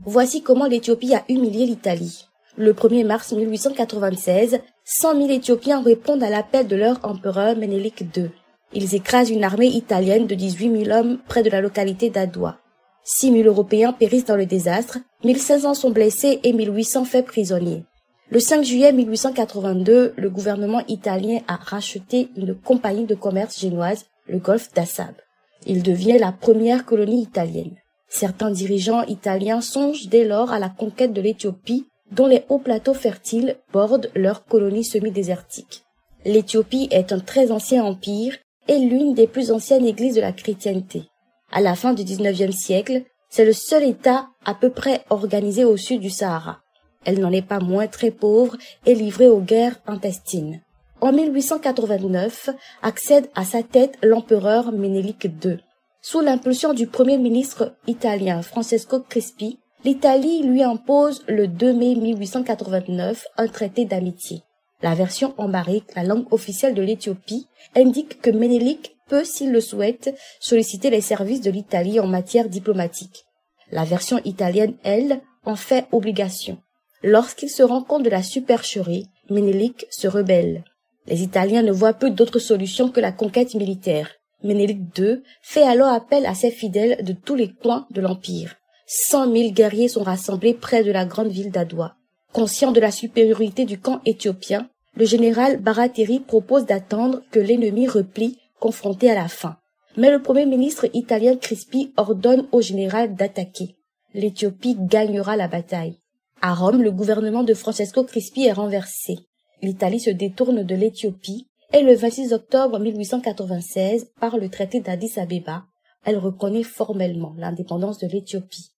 Voici comment l'Éthiopie a humilié l'Italie. Le 1er mars 1896, 100 000 Éthiopiens répondent à l'appel de leur empereur Ménélique II. Ils écrasent une armée italienne de 18 000 hommes près de la localité d'Adwa. 6 000 Européens périssent dans le désastre, 1 500 sont blessés et 1 800 faits prisonniers. Le 5 juillet 1882, le gouvernement italien a racheté une compagnie de commerce génoise, le golfe d'Assab. Il devient la première colonie italienne. Certains dirigeants italiens songent dès lors à la conquête de l'Éthiopie, dont les hauts plateaux fertiles bordent leur colonie semi-désertique. L'Éthiopie est un très ancien empire et l'une des plus anciennes églises de la chrétienté. À la fin du XIXe siècle, c'est le seul État à peu près organisé au sud du Sahara. Elle n'en est pas moins très pauvre et livrée aux guerres intestines. En 1889, accède à sa tête l'empereur Ménélique II. Sous l'impulsion du premier ministre italien Francesco Crispi, l'Italie lui impose le 2 mai 1889 un traité d'amitié. La version amharique, la langue officielle de l'Éthiopie, indique que Ménélique peut, s'il le souhaite, solliciter les services de l'Italie en matière diplomatique. La version italienne, elle, en fait obligation. Lorsqu'il se rend compte de la supercherie, Ménélique se rebelle. Les Italiens ne voient plus d'autre solution que la conquête militaire. Ménélique II fait alors appel à ses fidèles de tous les coins de l'Empire. 100 000 guerriers sont rassemblés près de la grande ville d'Adwa. Conscient de la supériorité du camp éthiopien, le général Baratieri propose d'attendre que l'ennemi replie, confronté à la faim. Mais le premier ministre italien Crispi ordonne au général d'attaquer. L'Éthiopie gagnera la bataille. À Rome, le gouvernement de Francesco Crispi est renversé. L'Italie se détourne de l'Éthiopie et le 26 octobre 1896, par le traité d'Addis Abeba, elle reconnaît formellement l'indépendance de l'Éthiopie.